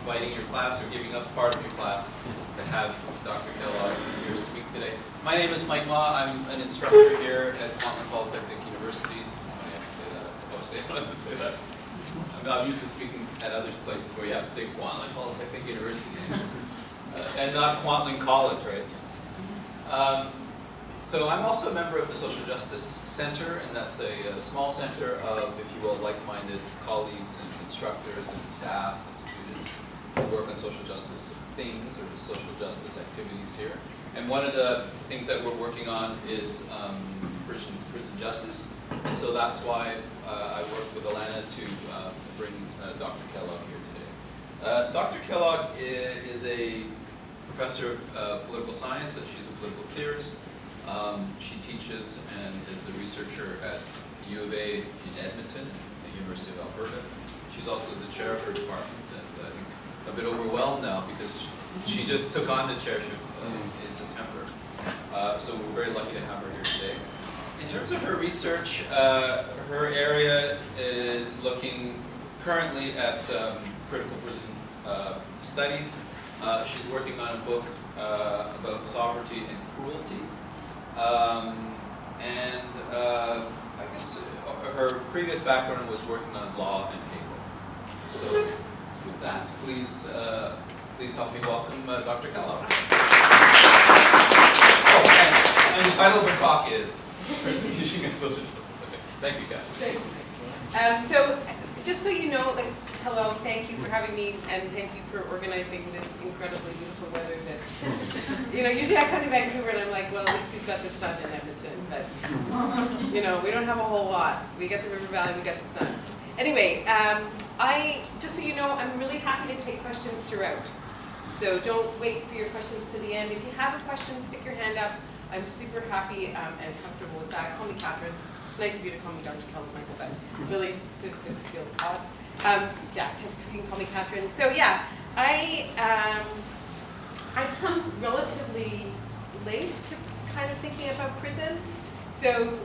inviting your class or giving up part of your class to have Dr. Kellogg here speak today. My name is Mike Law. I'm an instructor here at Kwantlen Polytechnic University. I have to say that. I have to say that. I'm used to speaking at other places where you have to say Kwantlen Polytechnic University and not Kwantlen College, right? So I'm also a member of the Social Justice Center, and that's a small center of, if you will, like-minded colleagues and instructors and staff and students who work on social justice things or social justice activities here. And one of the things that we're working on is prison justice, and so that's why I worked with Alana to bring Dr. Kellogg here today. Dr. Kellogg is a professor of political science, and she's a political theorist. She teaches and is a researcher at U of A in Edmonton, the University of Alberta. She's also the chair of her department, and I think a bit overwhelmed now because she just took on the chairship in September. So we're very lucky to have her here today. In terms of her research, her area is looking currently at critical prison studies. She's working on a book about sovereignty and cruelty. I guess her previous background was working on law and Hegel. So with that, please help me welcome Dr. Kellogg. Oh, and the title of her talk is Prison Teaching and Social Justice. Okay. Thank you, guys. Thank you. So just so you know, hello, thank you for having me, and thank you for organizing this incredibly beautiful weather that, usually I come to Vancouver and I'm like, well, at least we've got the sun in Edmonton, but, we don't have a whole lot. We got the river valley, we got the sun. Anyway, just so you know, I'm really happy to take questions throughout. So don't wait for your questions to the end. If you have a question, stick your hand up. I'm super happy and comfortable with that. Call me Catherine. It's nice of you to call me Dr. Kellogg, Michael, but really it just feels odd. Yeah, you can call me Catherine. So yeah, I come relatively late to kind of thinking about prisons. So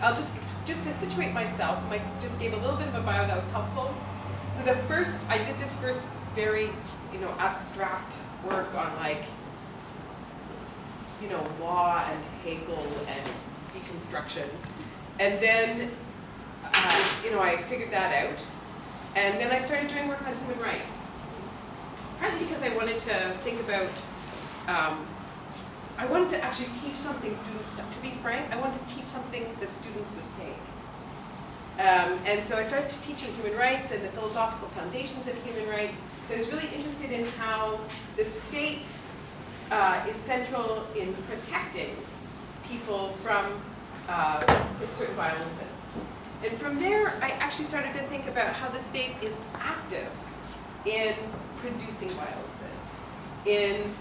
I'll just to situate myself, Mike just gave a little bit of a bio that was helpful. So I did this first very, abstract work on law and Hegel and deconstruction. And then, I figured that out. And then I started doing work on human rights. Partly because I wanted to think about, I wanted to actually teach something students, to be frank, I wanted to teach something that students would take. And so I started teaching human rights and the philosophical foundations of human rights. So I was really interested in how the state is central in protecting people from certain violences. And from there, I actually started to think about how the state is active in producing violences, in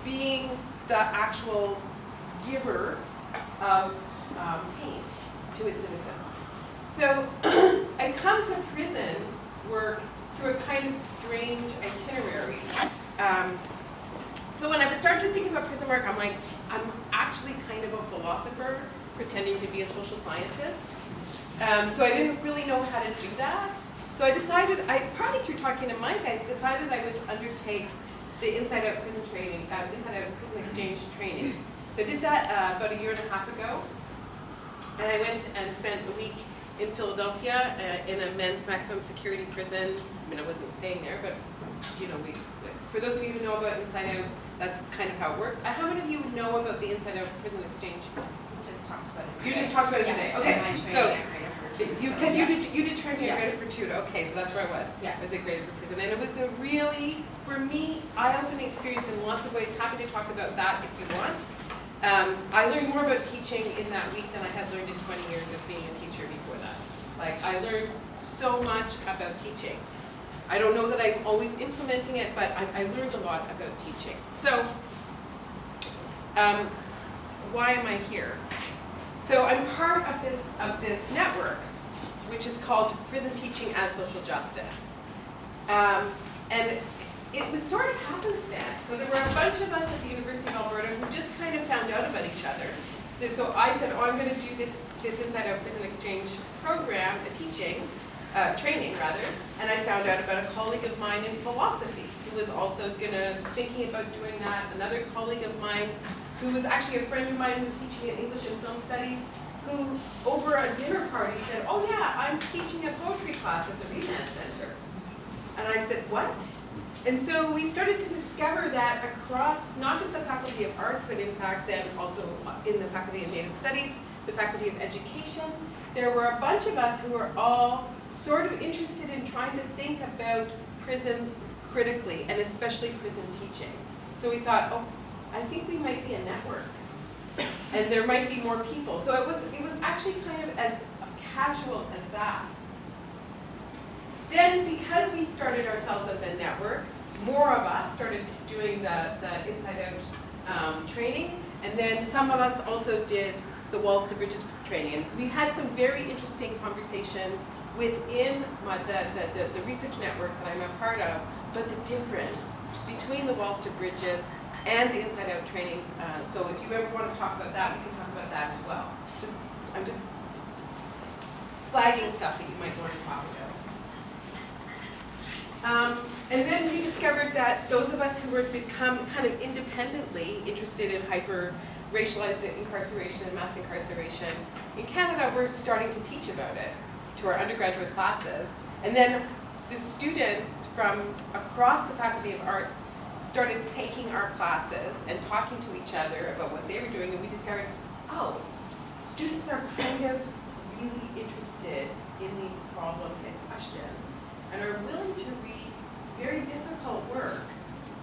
being the actual giver of pain to its citizens. So I come to prison work through a kind of strange itinerary. So when I started to think about prison work, I'm like, I'm actually kind of a philosopher pretending to be a social scientist. So I didn't really know how to do that. So I decided, probably through talking to Mike, I decided I would undertake the Inside Out Prison training, Inside Out Prison Exchange training. So I did that about a year and a half ago. And I went and spent a week in Philadelphia in a men's maximum security prison. I mean, I wasn't staying there, but for those of you who know about Inside Out, that's kind of how it works. How many of you know about the Inside Out Prison Exchange? Just talked about it today. You just talked about it today. Okay. You did training at Greater Fortuna. Okay, so that's where I was. Yeah. I was at Greater for Prison, and it was a really, for me, eye-opening experience in lots of ways. Happy to talk about that if you want. I learned more about teaching in that week than I had learned in 20 years of being a teacher before that. I learned so much about teaching. I don't know that I'm always implementing it, but I learned a lot about teaching. So, why am I here? So I'm part of this network, which is called Prison Teaching as Social Justice. And it was sort of happenstance. So there were a bunch of us at the University of Alberta who just kind of found out about each other. And so I said, I'm going to do this Inside Out Prison Exchange program, a teaching, training rather, and I found out about a colleague of mine in philosophy who was also thinking about doing that. Another colleague of mine who was actually a friend of mine who was teaching in English and Film Studies, who over a dinner party said, oh yeah, I'm teaching a poetry class at the Remand Center. And I said, what? And so we started to discover that across not just the Faculty of Arts, but in fact then also in the Faculty of Native Studies, the Faculty of Education, there were a bunch of us who were all sort of interested in trying to think about prisons critically, and especially prison teaching. So we thought, oh, I think we might be a network, and there might be more people. So it was actually kind of as casual as that. Then, because we started ourselves as a network, more of us started doing the Inside Out training, and then some of us also did the Walls to Bridges training. And we had some very interesting conversations within the research network that I'm a part of, but the difference between the Walls to Bridges and the Inside Out training. So if you ever want to talk about that, we can talk about that as well. I'm just flagging stuff that you might want to talk about. And then we discovered that those of us who were become kind of independently interested in hyper-racialized incarceration and mass incarceration in Canada were starting to teach about it to our undergraduate classes. And then the students from across the Faculty of Arts started taking our classes and talking to each other about what they were doing, and we discovered, oh, students are kind of really interested in these problems and questions and are willing to read very difficult work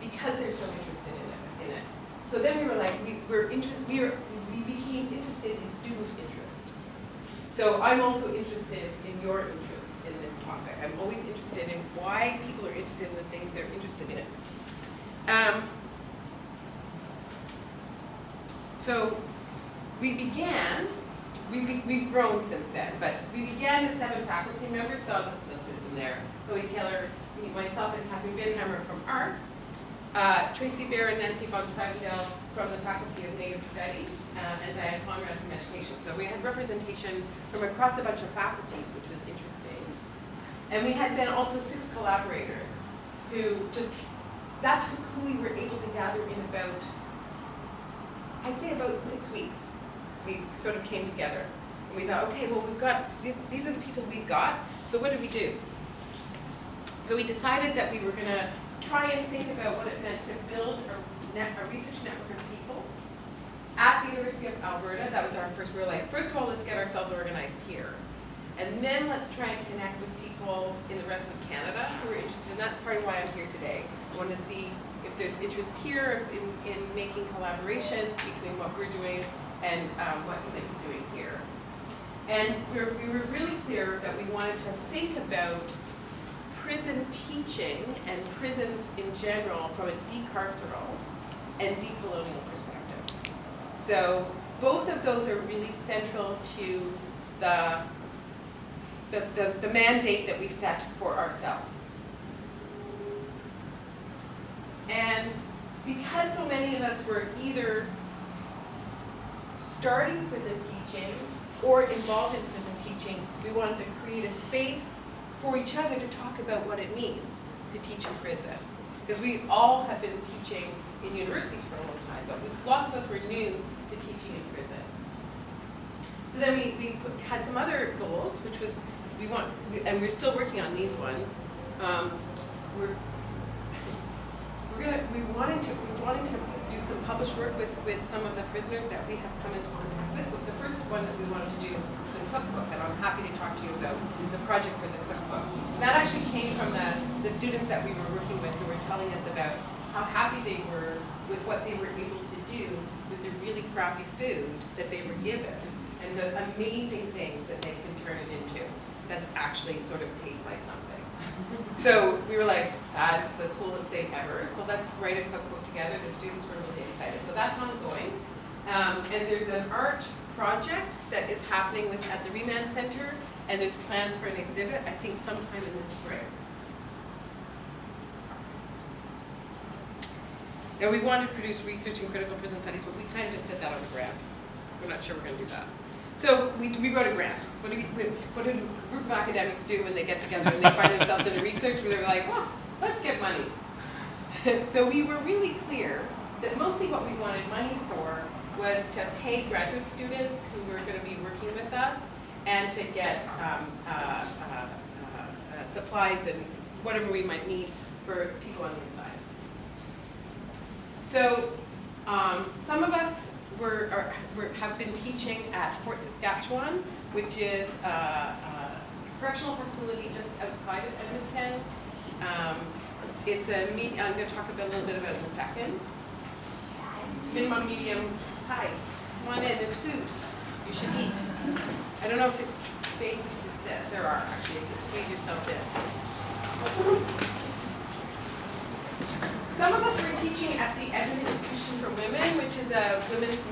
because they're so interested in it. So then we were like, we became interested in students' interest. So I'm also interested in your interest in this topic. I'm always interested in why people are interested in the things they're interested in. So we've grown since then, but we began as 7 faculty members, so I'll just list it in there. Chloe Taylor, myself and Catherine Binhammer from Arts, Tracy Bear and Nancy von Steidendale from the Faculty of Native Studies, and Diane Conrad from Education. So we had representation from across a bunch of faculties, which was interesting. And we had then also 6 collaborators who that's who we were able to gather in about, I'd say about 6 weeks. We sort of came together. And we thought, okay, well we've got, these are the people we've got, so what do we do? So we decided that we were going to try and think about what it meant to build a research network of people at the University of Alberta. That was our first, we were like, first of all, let's get ourselves organized here. And then let's try and connect with people in the rest of Canada who are interested, and that's part of why I'm here today. I want to see if there's interest here in making collaborations between what we're doing and what you might be doing here. And we were really clear that we wanted to think about prison teaching and prisons in general from a decarceral and decolonial perspective. So both of those are really central to the mandate that we set for ourselves. And because so many of us were either starting prison teaching or involved in prison teaching, we wanted to create a space for each other to talk about what it means to teach in prison. Because we all have been teaching in universities for a long time, but lots of us were new to teaching in prison. So then we had some other goals, which was and we're still working on these ones. We wanted to do some published work with some of the prisoners that we have come in contact with. The first one that we wanted to do was the cookbook, and I'm happy to talk to you about the project for the cookbook. And that actually came from the students that we were working with who were telling us about how happy they were with what they were able to do with the really crappy food that they were given, and the amazing things that they can turn it into that's actually sort of tastes like something. So we were like, that is the coolest thing ever. So let's write a cookbook together. The students were really excited. So that's ongoing. And there's an art project that is happening at the Remand Center, and there's plans for an exhibit, I think sometime in the spring. Now we wanted to produce research in critical prison studies, but we kind of just said that on the grant. We're not sure we're going to do that. So we wrote a grant. What do a group of academics do when they get together and they find themselves in a research where they're like, well, let's get money. So we were really clear that mostly what we wanted money for was to pay graduate students who were going to be working with us and to get supplies and whatever we might need for people on the inside. So some of us have been teaching at Fort Saskatchewan, which is a correctional facility just outside of Edmonton. It's a I'm going to talk a little bit about it in a second. Minimum, medium, hi. Come on in, there's food. You should eat. I don't know if there's spaces to sit. There are, actually. Just squeeze yourselves in. Some of us were teaching at the Edmonton Institution for Women, which is a women's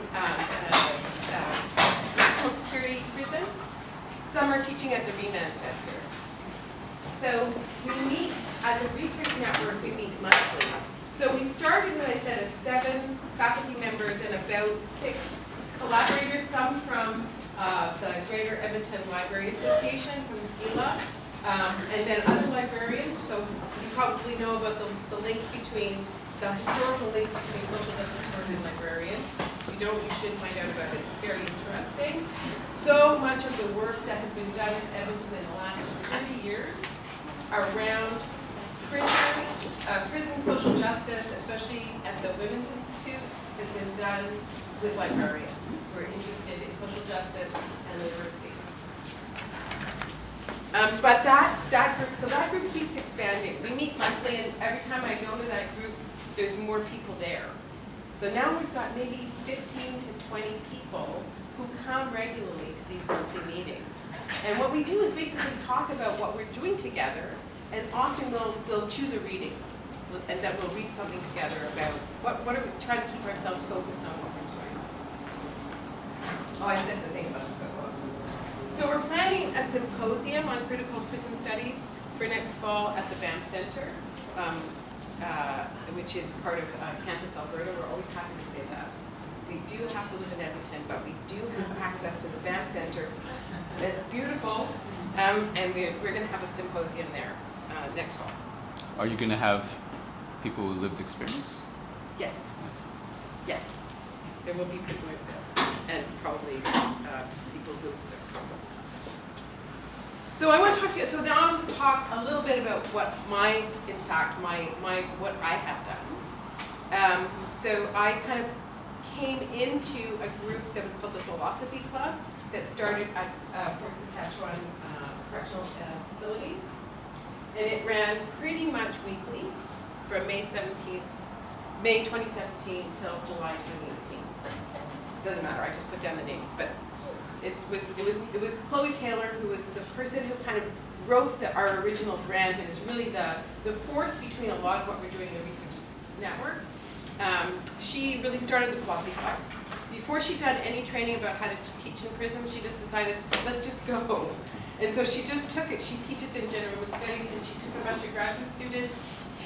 maximum security prison. Some are teaching at the Remand Center. So we meet, as a research network, we meet monthly. So we started, as I said, as 7 faculty members and about 6 collaborators, some from the Greater Edmonton Library Association, from GILA, and then other librarians. So you probably know about the links between, the historical links between social justice work and librarians. If you don't, you should find out about it. It's very interesting. So much of the work that has been done in Edmonton in the last 30 years around prisoners, prison social justice, especially at the Women's Institute, has been done with librarians who are interested in social justice and literacy. But that group keeps expanding. We meet monthly, and every time I go to that group, there's more people there. So now we've got maybe 15 to 20 people who come regularly to these monthly meetings. And what we do is basically talk about what we're doing together, and often we'll choose a reading, and then we'll read something together about what are we trying to keep ourselves focused on what we're doing. Oh, I said the thing about the book. So we're planning a symposium on critical prison studies for next fall at the Banff Center, which is part of Campus Alberta. We're always happy to say that. We do have to live in Edmonton, but we do have access to the Banff Center. It's beautiful, and we're going to have a symposium there next fall. Are you going to have people with lived experience? Yes. Yes. There will be prisoners there, and probably people who serve. So I want to talk to you. So now I'll just talk a little bit about what what I have done. So I kind of came into a group that was called the Philosophy Club that started at Fort Saskatchewan Correctional Facility. And it ran pretty much weekly from May 2017 till July 2018. Doesn't matter, I just put down the names. But it was Chloe Taylor, who was the person who kind of wrote our original grant, and is really the force between a lot of what we're doing in the research network. She really started the Philosophy Club. Before she'd done any training about how to teach in prison, she just decided, let's just go. And so she just took it. She teaches in Gender and Women's Studies, and she took a bunch of graduate students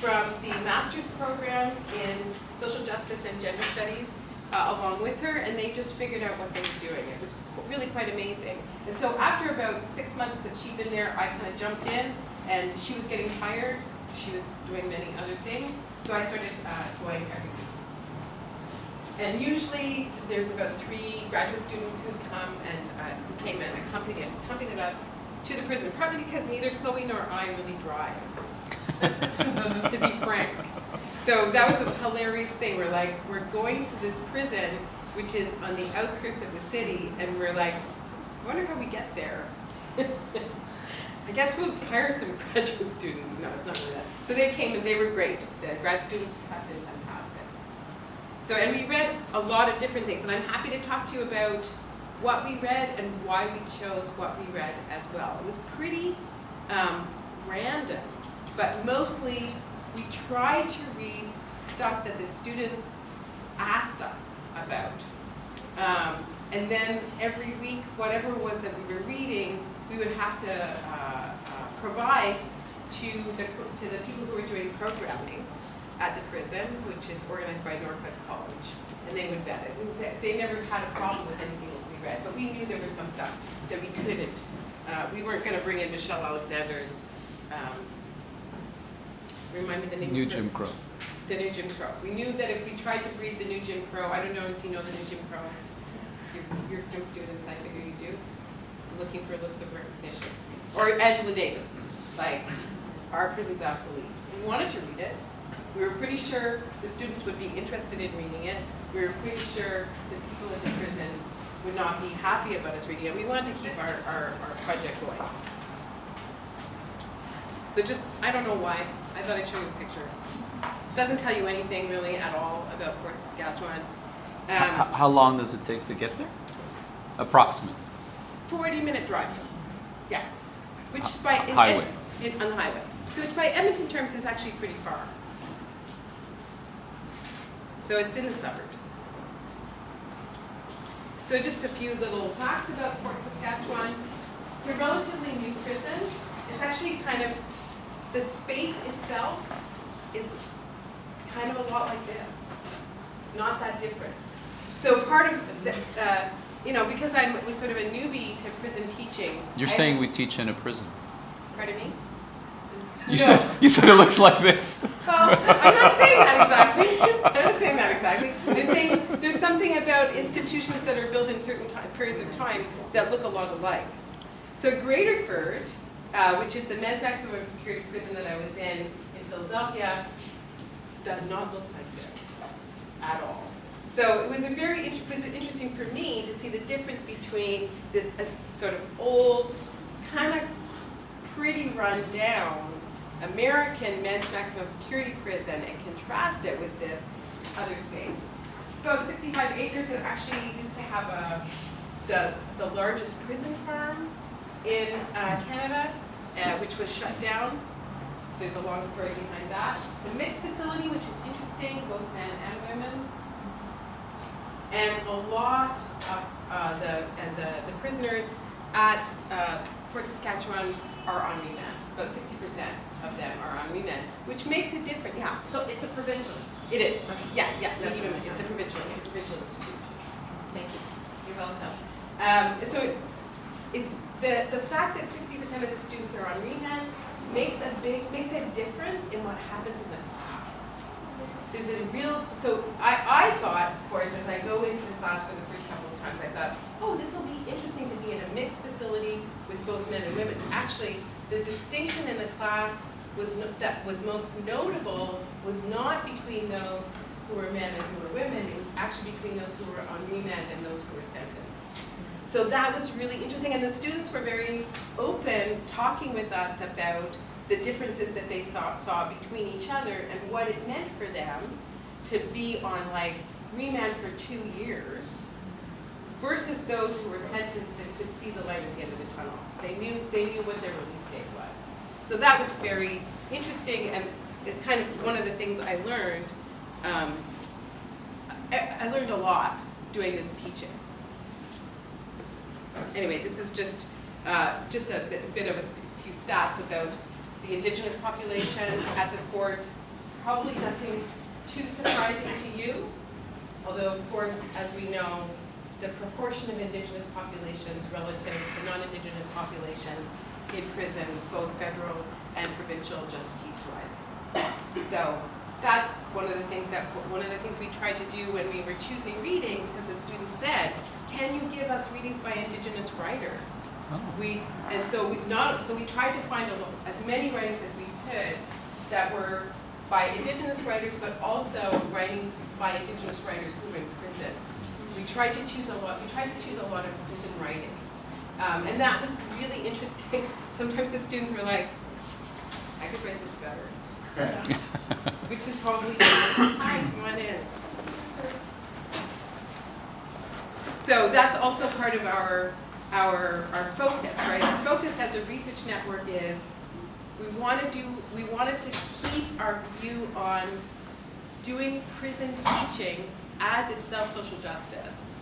from the master's program in social justice and gender studies along with her, and they just figured out what they were doing. It was really quite amazing. And so after about 6 months that she'd been there, I kind of jumped in, and she was getting tired. She was doing many other things, so I started going every week. And usually there's about 3 graduate students who come and who came and accompanied us to the prison, probably because neither Chloe nor I really drive, to be frank. So that was a hilarious thing. We're going to this prison, which is on the outskirts of the city, and we're like, I wonder how we get there. I guess we'll hire some graduate students. No, it's not really that. So they came and they were great. The grad students have been fantastic. So, and we read a lot of different things, and I'm happy to talk to you about what we read and why we chose what we read as well. It was pretty random, but mostly we tried to read stuff that the students asked us about. And then every week, whatever it was that we were reading, we would have to provide to the people who were doing programming at the prison, which is organized by Northwest College, and they would vet it. And they never had a problem with anything that we read, but we knew there was some stuff that we couldn't. We weren't going to bring in Michelle Alexander's, remind me the name New of her? Jim Crow. The New Jim Crow. We knew that if we tried to read the New Jim Crow, I don't know if you know the New Jim Crow. You're Kim students, I figure you do. I'm looking for looks of recognition. Or Angela Davis, like, our prison's obsolete. We wanted to read it. We were pretty sure the students would be interested in reading it. We were pretty sure the people in the prison would not be happy about us reading it. We wanted to keep our project going. So just, I don't know why, I thought I'd show you a picture. Doesn't tell you anything really at all about Fort Saskatchewan. How long does it take to get there? Approximately. 40-minute drive. Yeah. Which by Highway. On the highway. So which by Edmonton terms is actually pretty far. So it's in the suburbs. So just a few little facts about Fort Saskatchewan. It's a relatively new prison. It's actually kind of, the space itself is kind of a lot like this. It's not that different. So part of the, because I was sort of a newbie to prison teaching. You're saying we teach in a prison. Pardon me? You said it looks like this. Well, I'm not saying that exactly. I'm not saying that exactly. I'm saying there's something about institutions that are built in certain periods of time that look a lot alike. So Graterford, which is the men's maximum security prison that I was in Philadelphia, does not look like this at all. So it was interesting for me to see the difference between this sort of old, kind of pretty run down American men's maximum security prison and contrast it with this other space. It's about 65 acres. It actually used to have the largest prison farm in Canada, which was shut down. There's a long story behind that. It's a mixed facility, which is interesting, both men and women. And a lot of the prisoners at Fort Saskatchewan are on remand. About 60% of them are on remand, which makes it different. Yeah. So it's a provincial. It is. Yeah. It's a provincial institution. Thank you. You're welcome. So the fact that 60% of the students are on remand makes a difference in what happens in the class. There's a real, so I thought, of course, as I go into the class for the first couple of times, I thought, oh, this will be interesting to be in a mixed facility with both men and women. Actually, the distinction in the class that was most notable was not between those who were men and who were women. It was actually between those who were on remand and those who were sentenced. So that was really interesting, and the students were very open, talking with us about the differences that they saw between each other and what it meant for them to be on remand for 2 years versus those who were sentenced and could see the light at the end of the tunnel. They knew what their release date was. So that was very interesting, and it's kind of one of the things I learned. I learned a lot doing this teaching. Anyway, this is just a bit of a few stats about the Indigenous population at the fort. Probably nothing too surprising to you, although of course, as we know, the proportion of Indigenous populations relative to non-Indigenous populations in prisons, both federal and provincial, just keeps rising. So that's one of the things we tried to do when we were choosing readings, because the students said, "Can you give us readings by Indigenous writers?" Oh. So we tried to find as many writings as we could that were by Indigenous writers, but also writings by Indigenous writers who were in prison. We tried to choose a lot of prison writing, and that was really interesting. Sometimes the students were like, "I could write this better," which is probably hi, come on in. So that's also part of our focus, right? Our focus as a research network is we wanted to keep our view on doing prison teaching as itself social justice.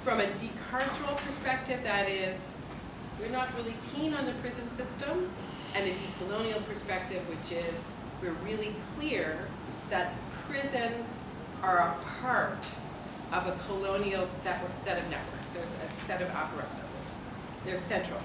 From a decarceral perspective, that is, we're not really keen on the prison system, and a decolonial perspective, which is we're really clear that prisons are a part of a colonial set of networks, or a set of apparatuses. They're central.